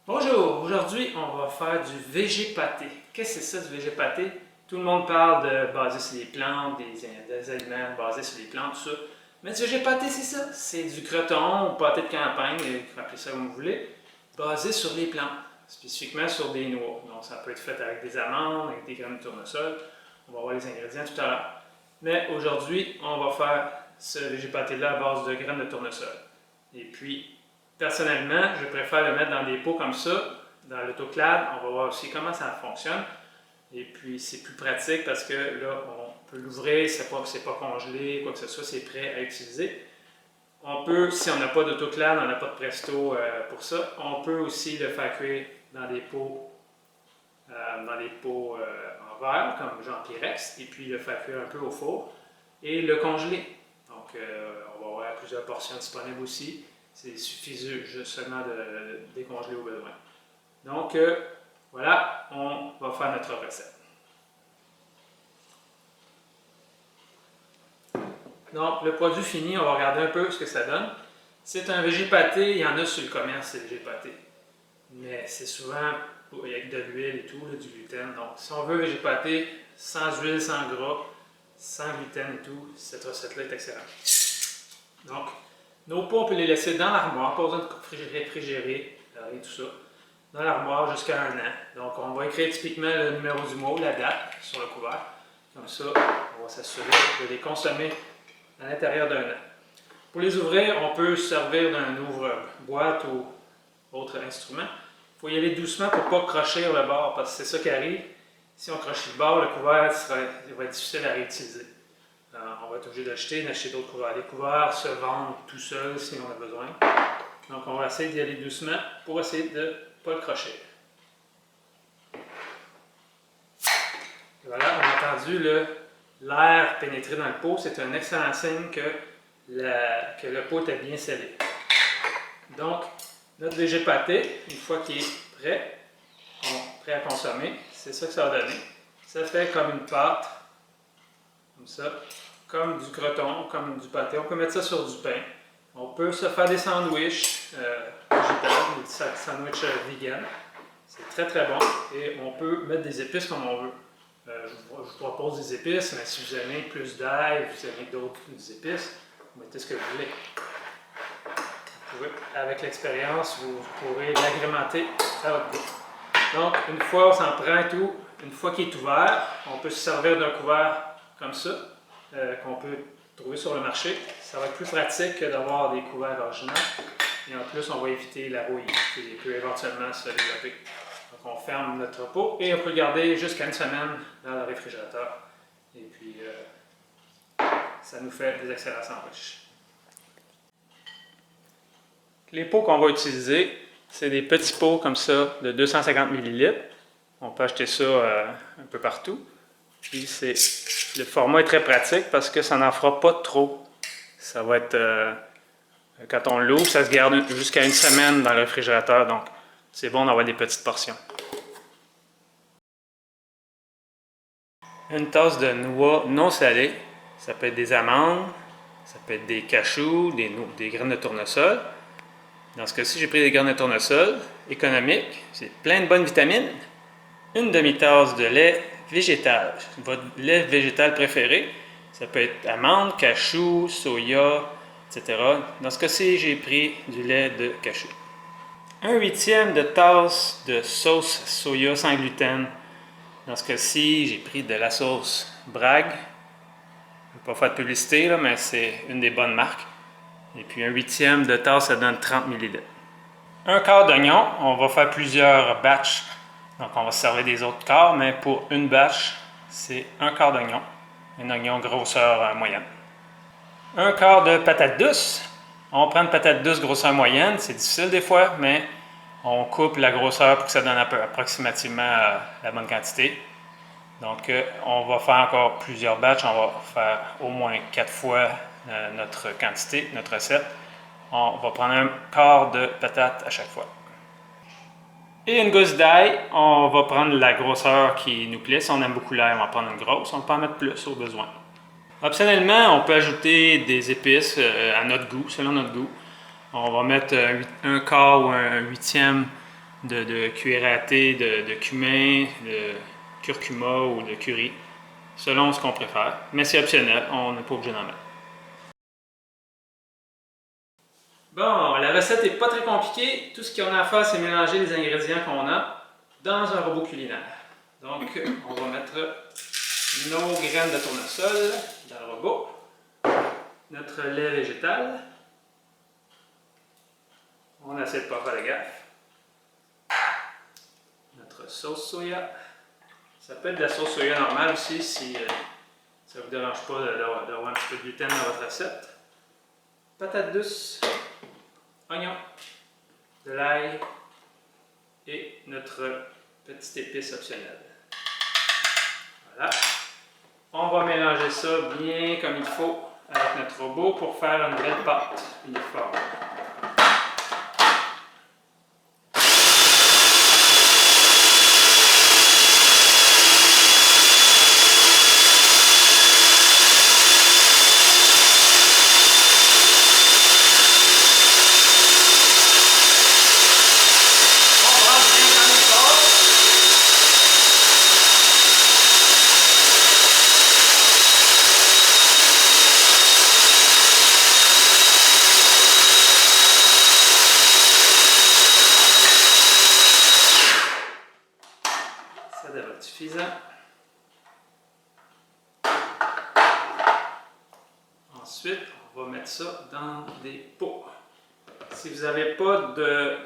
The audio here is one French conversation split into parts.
Bonjour, aujourd'hui on va faire du végé-pâté. Qu'est-ce que c'est ça du végé-pâté? Tout le monde parle de basé sur les plantes, des aliments basés sur les plantes, tout ça. Mais du végé-pâté, c'est ça. C'est du croton ou pâté de campagne, appelez ça comme vous voulez, basé sur les plantes, spécifiquement sur des noix. Donc ça peut être fait avec des amandes, avec des graines de tournesol. On va voir les ingrédients tout à l'heure. Mais aujourd'hui, on va faire ce végé-pâté-là à base de graines de tournesol. Et puis, personnellement, je préfère le mettre dans des pots comme ça, dans l'autoclave. On va voir aussi comment ça fonctionne. Et puis, c'est plus pratique parce que là, on peut l'ouvrir, c'est pas congelé, quoi que ce soit, c'est prêt à utiliser. On peut, si on n'a pas d'autoclave, on n'a pas de presto pour ça, on peut aussi le faire cuire dans des pots, en verre, comme genre Pyrex, et puis le faire cuire un peu au four et le congeler. Donc, on va avoir plusieurs portions disponibles aussi. Il suffit juste seulement de décongeler au besoin. Donc, voilà, on va faire notre recette. Donc, le produit fini, on va regarder un peu ce que ça donne. C'est un végé-pâté, il y en a sur le commerce, c'est végé-pâté. Mais c'est souvent avec de l'huile et tout, là, du gluten. Donc, si on veut végé-pâté, sans huile, sans gras, sans gluten et tout, cette recette-là est excellente. Donc, nos pots, on peut les laisser dans l'armoire, pas besoin de réfrigérer et tout ça. Dans l'armoire jusqu'à 1 an. Donc, on va écrire typiquement le numéro du mot, la date sur le couvert. Comme ça, on va s'assurer de les consommer à l'intérieur d'1 an. Pour les ouvrir, on peut se servir d'un ouvre-boîte ou autre instrument. Il faut y aller doucement pour ne pas crocher le bord, parce que c'est ça qui arrive. Si on croche le bord, le couvert va être difficile à réutiliser. On va être obligé d'acheter d'autres couverts. Les couverts se vendent tout seuls si on a besoin. Donc, on va essayer d'y aller doucement pour essayer de ne pas le crocher. Voilà, on a entendu l'air pénétrer dans le pot. C'est un excellent signe que le pot est bien scellé. Donc, notre végé-pâté, une fois qu'il est prêt, prêt à consommer, c'est ça que ça va donner. Ça fait comme une pâte, comme ça, comme du croton, comme du pâté. On peut mettre ça sur du pain. On peut se faire des sandwichs végétales, des sandwichs vegan. C'est très très bon. Et on peut mettre des épices comme on veut. Je vous propose des épices, mais si vous aimez plus d'ail, vous aimez d'autres épices, vous mettez ce que vous voulez. Avec l'expérience, vous pourrez l'agrémenter à votre goût. Donc, une fois on s'en prend et tout, une fois qu'il est ouvert, on peut se servir d'un couvert comme ça, qu'on peut trouver sur le marché. Ça va être plus pratique que d'avoir des couverts originaux. Et en plus, on va éviter la rouille qui peut éventuellement se développer. Donc, on ferme notre pot et on peut le garder jusqu'à 1 semaine dans le réfrigérateur. Et puis, ça nous fait des excellents sandwichs. Les pots qu'on va utiliser, c'est des petits pots comme ça de 250 ml. On peut acheter ça un peu partout. Puis le format est très pratique parce que ça n'en fera pas trop. Ça va être, quand on l'ouvre, ça se garde jusqu'à 1 semaine dans le réfrigérateur. Donc, c'est bon d'avoir des petites portions. Une tasse de noix non salées. Ça peut être des amandes, ça peut être des cachous, des graines de tournesol. Dans ce cas-ci, j'ai pris des graines de tournesol économiques. C'est plein de bonnes vitamines. Une demi-tasse de lait végétal. Votre lait végétal préféré. Ça peut être amande, cachou, soya, etc. Dans ce cas-ci, j'ai pris du lait de cachou. 1/8 de tasse de sauce soya sans gluten. Dans ce cas-ci, j'ai pris de la sauce Bragg. Je ne vais pas faire de publicité, là, mais c'est une des bonnes marques. Et puis 1/8 de tasse, ça donne 30 ml. 1/4 d'oignon, on va faire plusieurs batchs. Donc on va se servir des autres quarts, mais pour une batch, c'est 1/4 d'oignon. Un oignon grosseur moyenne. 1/4 de patate douce. On prend une patate douce grosseur moyenne. C'est difficile des fois, mais on coupe la grosseur pour que ça donne approximativement la bonne quantité. Donc on va faire encore plusieurs batchs. On va faire au moins 4 fois notre quantité, notre recette. On va prendre 1/4 de patate à chaque fois. Et une gousse d'ail, on va prendre la grosseur qui nous plaît. Si on aime beaucoup l'ail, on va prendre une grosse. On peut en mettre plus au besoin. Optionnellement, on peut ajouter des épices à notre goût, selon notre goût. On va mettre 1/4 ou 1/8 de cuillère à thé, de cumin, de curcuma ou de curry, selon ce qu'on préfère. Mais c'est optionnel, on n'est pas obligé d'en mettre. Bon, la recette n'est pas très compliquée. Tout ce qu'on a à faire, c'est mélanger les ingrédients qu'on a dans un robot culinaire. Donc, on va mettre nos graines de tournesol dans le robot, notre lait végétal. On essaie de ne pas faire de gaffe. Notre sauce soya. Ça peut être de la sauce soya normale aussi si ça ne vous dérange pas d'avoir un petit peu de gluten dans votre assiette. Patates douces, oignons, de l'ail et notre petite épice optionnelle. Voilà. On va mélanger ça bien comme il faut avec notre robot pour faire une belle pâte uniforme. Ça devrait être suffisant. Ensuite, on va mettre ça dans des pots. Si vous n'avez pas de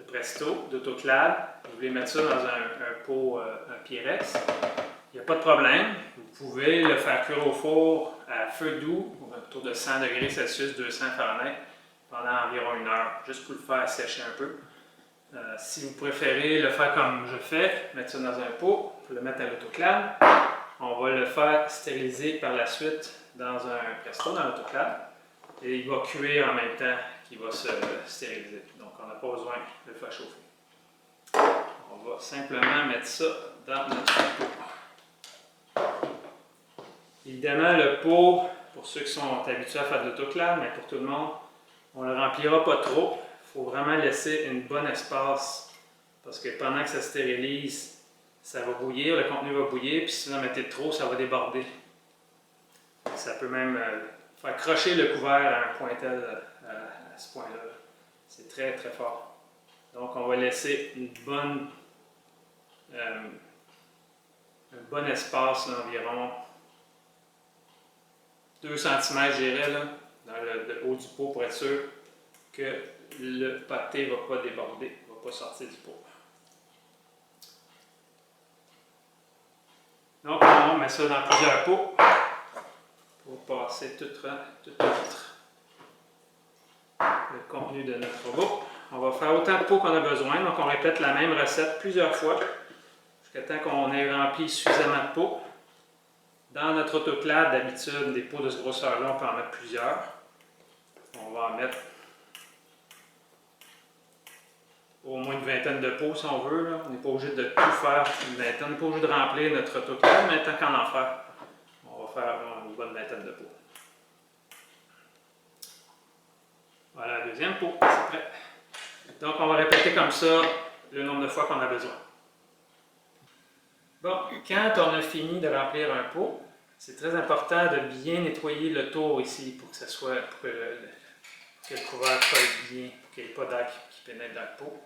Presto, d'autoclave, vous voulez mettre ça dans un pot, un Pyrex, il n'y a pas de problème. Vous pouvez le faire cuire au four à feu doux, autour de 100 degrés Celsius, 200 Fahrenheit, pendant environ 1 heure, juste pour le faire sécher un peu. Si vous préférez le faire comme je fais, mettre ça dans un pot, pour le mettre à l'autoclave, on va le faire stériliser par la suite dans un Presto, dans l'autoclave, et il va cuire en même temps qu'il va se stériliser. Donc on n'a pas besoin de le faire chauffer. On va simplement mettre ça dans notre pot. Évidemment, le pot, pour ceux qui sont habitués à faire de l'autoclave, mais pour tout le monde, on ne le remplira pas trop. Il faut vraiment laisser un bon espace parce que pendant que ça stérilise, ça va bouillir, le contenu va bouillir, puis si vous en mettez trop, ça va déborder. Ça peut même faire crocher le couvert à un point tel à ce point-là. C'est très très fort. Donc on va laisser un bon espace d'environ 2 cm, je dirais, là, dans le haut du pot pour être sûr que le pâté ne va pas déborder, ne va pas sortir du pot. Donc on met ça dans plusieurs pots pour passer tout le contenu de notre robot. On va faire autant de pots qu'on a besoin, donc on répète la même recette plusieurs fois jusqu'à temps qu'on ait rempli suffisamment de pots. Dans notre autoclave, d'habitude, des pots de ce grosseur-là, on peut en mettre plusieurs. On va en mettre au moins une vingtaine de pots si on veut. Là. On n'est pas obligé de tout faire une vingtaine, on n'est pas obligé de remplir notre autoclave, mais tant qu'en en faire, on va faire une bonne vingtaine de pots. Voilà, deuxième pot, c'est prêt. Donc on va répéter comme ça le nombre de fois qu'on a besoin. Bon, quand on a fini de remplir un pot, c'est très important de bien nettoyer le tour ici pour que le couvert colle bien, pour qu'il n'y ait pas d'air qui pénètre dans le pot.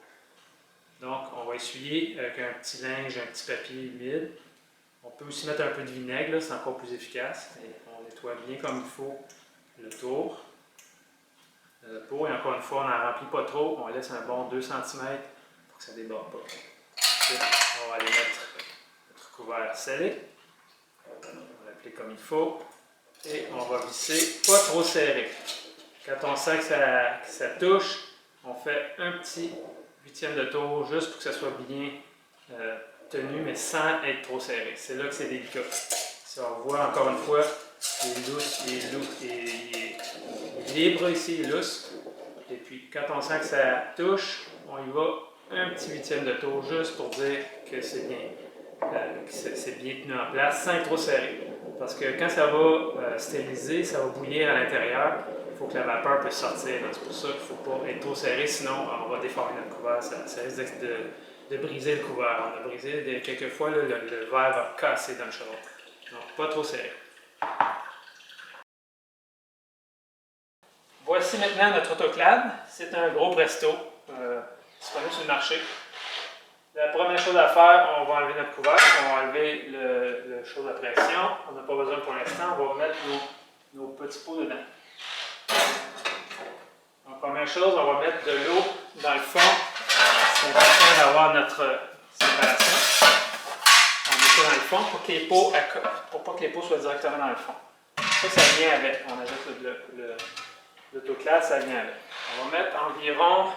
Donc, on va essuyer avec un petit linge, un petit papier humide. On peut aussi mettre un peu de vinaigre, c'est encore plus efficace. Et on nettoie bien comme il faut le tour de le pot. Et encore une fois, on n'en remplit pas trop, on laisse un bon 2 cm pour que ça ne déborde pas. Ensuite, on va aller mettre notre couvert scellé. On va l'appliquer comme il faut. Et on va visser pas trop serré. Quand on sent que ça touche, on fait un petit huitième de tour juste pour que ça soit bien tenu, mais sans être trop serré. C'est là que c'est délicat. Si on voit encore une fois, il est libre ici, il est lousse. Et puis quand on sent que ça touche, on y va un petit huitième de tour juste pour dire que c'est bien tenu en place, sans être trop serré. Parce que quand ça va stériliser, ça va bouillir à l'intérieur. Il faut que la vapeur puisse sortir. C'est pour ça qu'il ne faut pas être trop serré, sinon on va déformer notre couvert. Ça risque de briser le couvert. On a brisé quelques fois, le verre va casser dans le chaudron. Donc, pas trop serré. Voici maintenant notre autoclave. C'est un gros presto disponible sur le marché. La première chose à faire, on va enlever notre couvercle, on va enlever le chaud de pression. On n'a pas besoin pour l'instant, on va mettre nos petits pots dedans. Donc, première chose, on va mettre de l'eau dans le fond. C'est important d'avoir notre séparation. On met ça dans le fond pour pas que les pots soient directement dans le fond. Ça vient avec. On ajoute l'autoclave, ça vient avec. On va mettre environ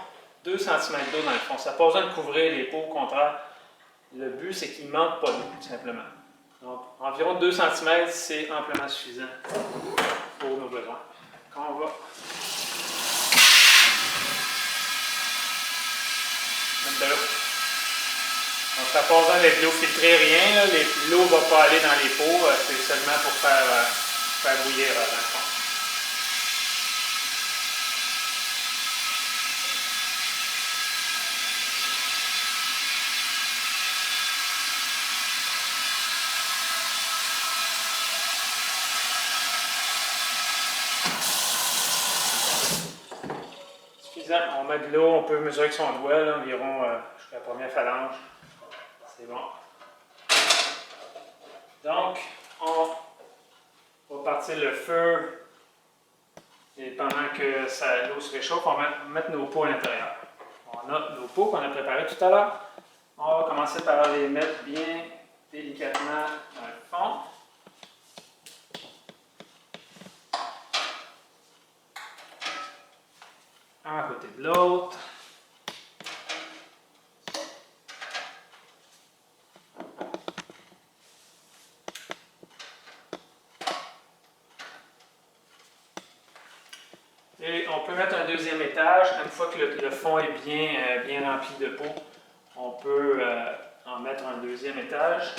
2 cm d'eau dans le fond. Ça n'a pas besoin de couvrir les pots, au contraire. Le but, c'est qu'il ne manque pas d'eau, tout simplement. Donc, environ 2 cm, c'est amplement suffisant pour nos besoins. Quand on va mettre de l'eau. Donc, ça n'a pas besoin d'être de l'eau filtrée, rien. L'eau ne va pas aller dans les pots, c'est seulement pour faire bouillir dans le fond. On met de l'eau, on peut mesurer avec son doigt, là, environ jusqu'à la première phalange. C'est bon. Donc, on va partir le feu et pendant que l'eau se réchauffe, on va mettre nos pots à l'intérieur. On a nos pots qu'on a préparés tout à l'heure. On va commencer par les mettre bien délicatement dans le fond. Un à côté de l'autre. Et on peut mettre un deuxième étage. Une fois que le fond est bien rempli de peau, on peut en mettre un deuxième étage.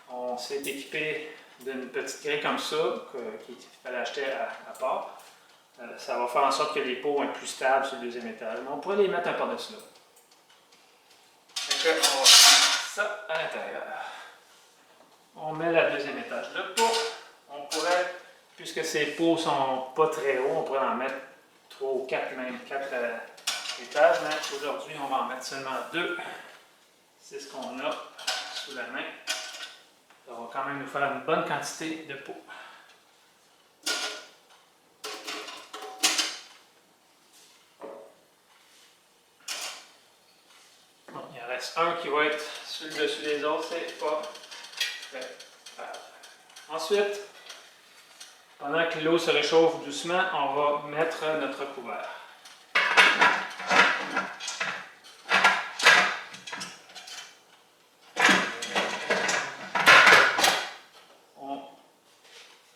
On s'est équipé d'une petite grille comme ça, qu'il fallait acheter à part. Ça va faire en sorte que les pots vont être plus stables sur le deuxième étage. Mais on pourrait les mettre un par-dessus l'autre. On va mettre ça à l'intérieur. On met le deuxième étage de pot. On pourrait, puisque ces pots ne sont pas très hauts, on pourrait en mettre 3 ou 4 même, 4 étages. Mais aujourd'hui, on va en mettre seulement 2. C'est ce qu'on a sous la main. Ça va quand même nous faire une bonne quantité de pots. Un qui va être sur le dessus des autres, c'est pas fait. Ensuite, pendant que l'eau se réchauffe doucement, on va mettre notre couvert.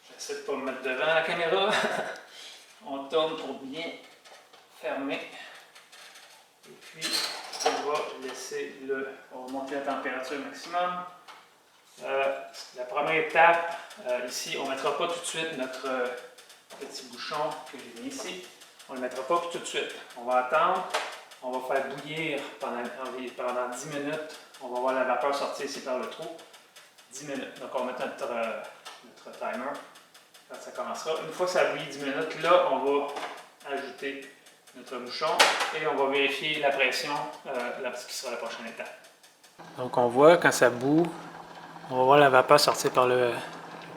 J'essaie de ne pas me mettre devant la caméra. On tourne pour bien fermer. Et puis, on va laisser on va monter la température maximum. La première étape, ici, on ne mettra pas tout de suite notre petit bouchon que j'ai mis ici. On ne le mettra pas tout de suite. On va attendre. On va faire bouillir pendant 10 minutes. On va voir la vapeur sortir ici par le trou. 10 minutes. Donc, on va mettre notre timer quand ça commencera. Une fois que ça a bouilli 10 minutes, là, on va ajouter notre bouchon et on va vérifier la pression, ce qui sera la prochaine étape. Donc on voit quand ça bout, on va voir la vapeur sortir par le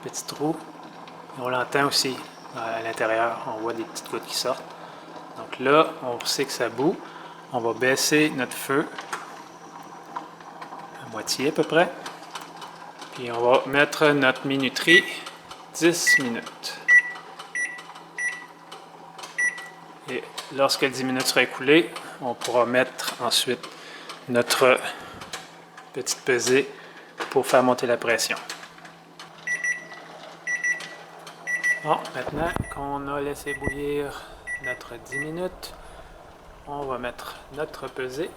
petit trou. Et on l'entend aussi à l'intérieur, on voit des petites gouttes qui sortent. Donc là, on sait que ça bout. On va baisser notre feu à moitié à peu près. Puis on va mettre notre minuterie 10 minutes. Et lorsque 10 minutes sera écoulées, on pourra mettre ensuite notre petite pesée pour faire monter la pression. Bon, maintenant qu'on a laissé bouillir notre 10 minutes, on va mettre notre pesée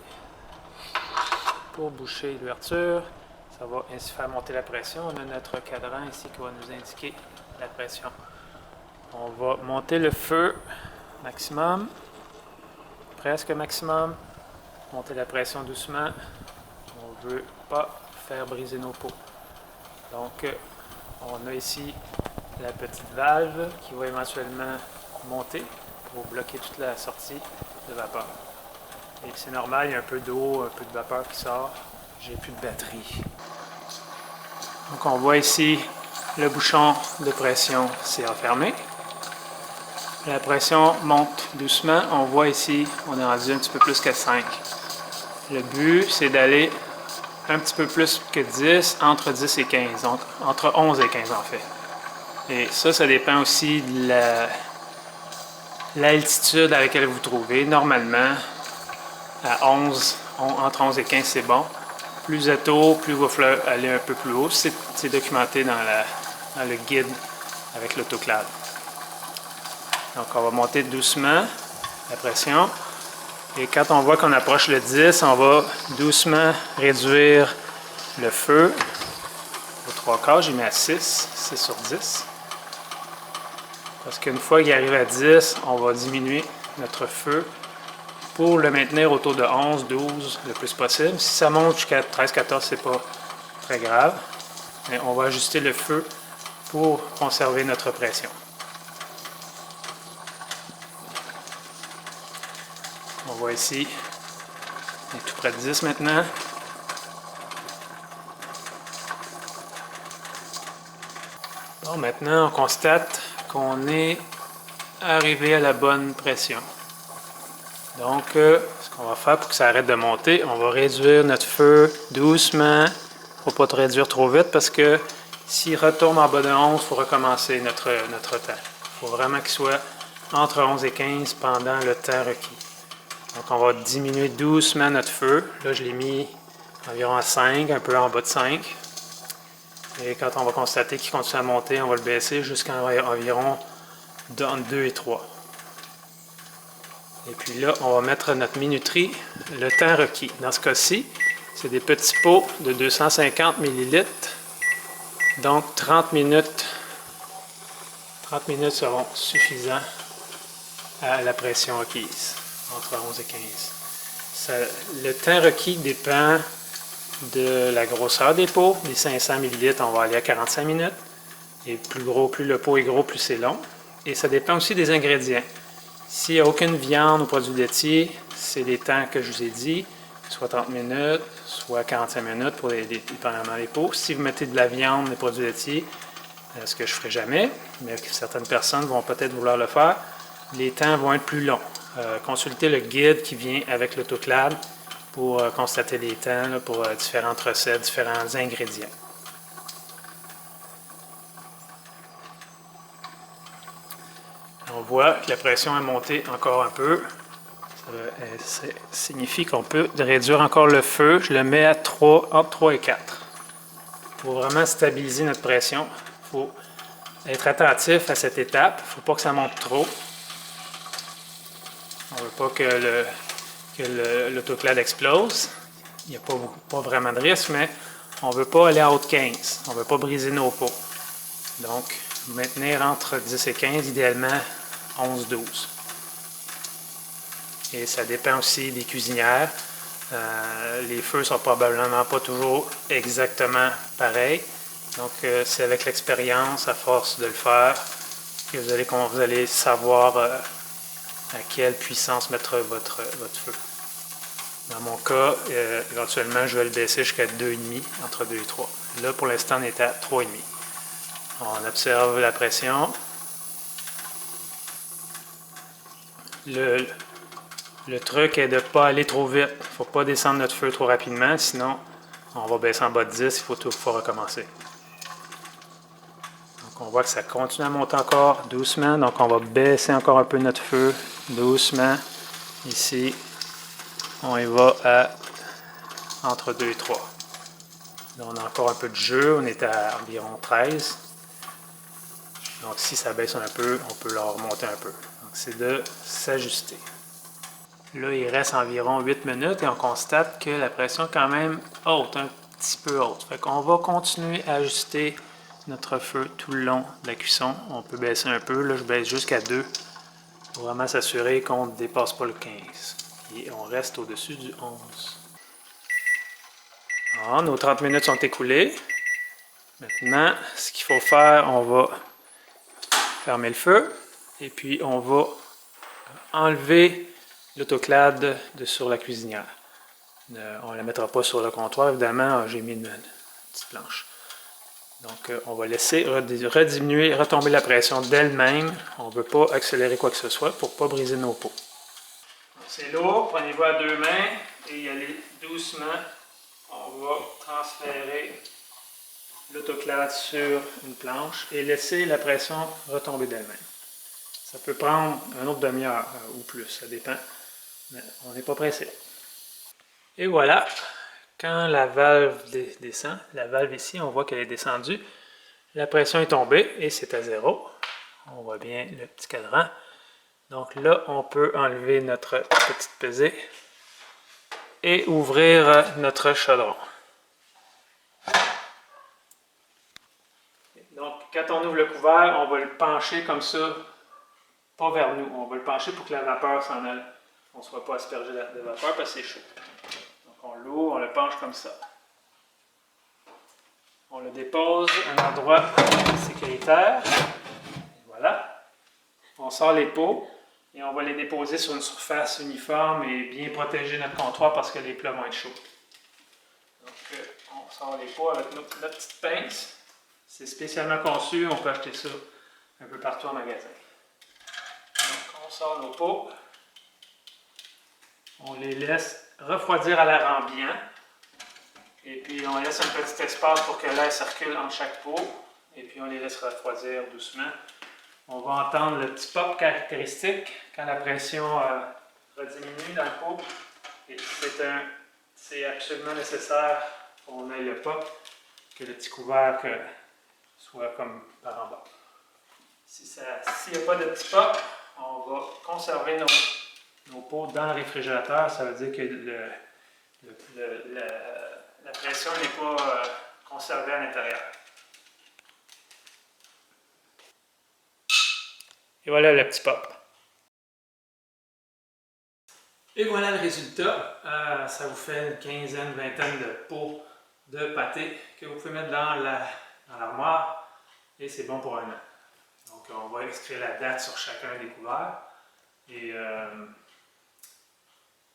pour boucher l'ouverture. Ça va ainsi faire monter la pression. On a notre cadran ici qui va nous indiquer la pression On va monter le feu maximum, presque maximum. Monter la pression doucement. On ne veut pas faire briser nos pots. Donc, on a ici la petite valve qui va éventuellement monter pour bloquer toute la sortie de vapeur. Et c'est normal, il y a un peu d'eau, un peu de vapeur qui sort. J'ai plus de batterie. Donc on voit ici le bouchon de pression s'est refermé. La pression monte doucement. On voit ici, on est rendu un petit peu plus que 5. Le but, c'est d'aller un petit peu plus que 10, entre 10 et 15, donc entre 11 et 15 en fait. Et ça dépend aussi de l'altitude à laquelle vous vous trouvez. Normalement, à 11, entre 11 et 15, c'est bon. Plus vous êtes haut, plus vous allez aller un peu plus haut. C'est documenté dans le guide avec l'autoclave. Donc, on va monter doucement la pression. Et quand on voit qu'on approche le 10, on va doucement réduire le feu. Au 3/4, j'ai mis à 6 sur 10. Parce qu'une fois qu'il arrive à 10, on va diminuer notre feu pour le maintenir autour de 11, 12 le plus possible. Si ça monte jusqu'à 13, 14, c'est pas très grave. Mais on va ajuster le feu pour conserver notre pression. On voit ici, on est tout près de 10 maintenant. Bon, maintenant, on constate qu'on est arrivé à la bonne pression. Donc, ce qu'on va faire pour que ça arrête de monter, on va réduire notre feu doucement. Il ne faut pas te réduire trop vite parce que s'il retourne en bas de 11, il faut recommencer notre temps. Il faut vraiment qu'il soit entre 11 et 15 pendant le temps requis. Donc, on va diminuer doucement notre feu. Là, je l'ai mis environ à 5, un peu en bas de 5. Et quand on va constater qu'il continue à monter, on va le baisser jusqu'à environ entre 2 et 3. Et puis là, on va mettre notre minuterie, le temps requis. Dans ce cas-ci, c'est des petits pots de 250 ml. Donc, 30 minutes seront suffisants à la pression requise, entre 11 et 15. Le temps requis dépend de la grosseur des pots. Les 500 ml, on va aller à 45 minutes. Et plus le pot est gros, plus c'est long. Et ça dépend aussi des ingrédients. S'il n'y a aucune viande ou produits laitiers, c'est les temps que je vous ai dit, soit 30 minutes, soit 45 minutes pour dépendamment les pots. Si vous mettez de la viande, des produits laitiers, ce que je ne ferai jamais, mais certaines personnes vont peut-être vouloir le faire, les temps vont être plus longs. Consultez le guide qui vient avec l'autoclave pour constater les temps là, pour différentes recettes, différents ingrédients. On voit que la pression est montée encore un peu. Ça signifie qu'on peut réduire encore le feu. Je le mets à 3, entre 3 et 4. Pour vraiment stabiliser notre pression, il faut être attentif à cette étape. Il ne faut pas que ça monte trop. On ne veut pas que l'autoclave explose. Il n'y a pas vraiment de risque, mais on ne veut pas aller en haut de 15. On ne veut pas briser nos pots. Donc, maintenir entre 10 et 15, idéalement 11-12. Et ça dépend aussi des cuisinières. Les feux ne sont probablement pas toujours exactement pareils. Donc, c'est avec l'expérience, à force de le faire, que vous allez savoir à quelle puissance mettre votre feu. Dans mon cas, éventuellement, je vais le baisser jusqu'à 2,5, entre 2 et 3. Là, pour l'instant, on est à 3,5. On observe la pression. Le truc est de ne pas aller trop vite. Il ne faut pas descendre notre feu trop rapidement, sinon on va baisser en bas de 10, il faut tout fois recommencer. Donc on voit que ça continue à monter encore doucement, donc on va baisser encore un peu notre feu doucement. Ici, on y va à entre 2 et 3. Là, on a encore un peu de jeu, on est à environ 13. Donc si ça baisse un peu, on peut le remonter un peu. Donc c'est de s'ajuster. Là, il reste environ 8 minutes et on constate que la pression est quand même haute, un petit peu haute. Fait qu'on va continuer à ajuster notre feu tout le long de la cuisson. On peut baisser un peu, là je baisse jusqu'à 2 pour vraiment s'assurer qu'on ne dépasse pas le 15. Et on reste au-dessus du 11. Alors, nos 30 minutes sont écoulées. Maintenant, ce qu'il faut faire, on va fermer le feu et puis on va enlever l'autoclave de sur la cuisinière. On ne la mettra pas sur le comptoir, évidemment, j'ai mis une petite planche. Donc, on va laisser rediminuer, retomber la pression d'elle-même. On ne veut pas accélérer quoi que ce soit pour ne pas briser nos pots. C'est lourd, prenez-vous à 2 mains et y aller doucement. On va transférer l'autoclave sur une planche et laisser la pression retomber d'elle-même. Ça peut prendre un autre demi-heure ou plus, ça dépend, mais on n'est pas pressé. Et voilà, quand la valve descend, la valve ici, on voit qu'elle est descendue, la pression est tombée et c'est à 0. On voit bien le petit cadran. Donc là, on peut enlever notre petite pesée et ouvrir notre chaudron. Donc, quand on ouvre le couvert, on va le pencher comme ça, pas vers nous. On va le pencher pour que la vapeur s'en aille. On ne soit pas aspergé de vapeur parce que c'est chaud. Donc, on l'ouvre, on le penche comme ça. On le dépose à un endroit sécuritaire. Voilà. On sort les pots et on va les déposer sur une surface uniforme et bien protéger notre comptoir parce que les plats vont être chauds. Donc, on sort les pots avec notre petite pince. C'est spécialement conçu, on peut acheter ça un peu partout en magasin. Donc, on sort nos pots. On les laisse refroidir à l'air ambiant. Et puis, on laisse un petit espace pour que l'air circule entre chaque pot. Et puis, on les laisse refroidir doucement. On va entendre le petit pop caractéristique quand la pression rediminue dans le pot. Et c'est absolument nécessaire qu'on ait le pop, que le petit couvercle soit comme par en bas. S'il n'y a pas de petit pop, on va conserver nos pots dans le réfrigérateur. Ça veut dire que la pression n'est pas conservée à l'intérieur. Et voilà le petit pop. Et voilà le résultat. Ça vous fait une quinzaine, vingtaine de pots de pâté que vous pouvez mettre dans l'armoire et c'est bon pour un an. Donc on va inscrire la date sur chacun des couverts et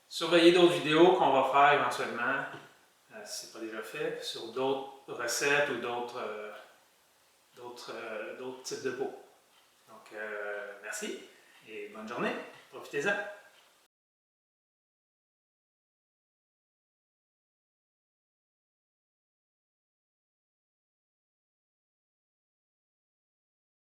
surveillez d'autres vidéos qu'on va faire éventuellement, si ce n'est pas déjà fait, sur d'autres recettes ou d'autres types de pots. Donc merci et bonne journée, profitez-en!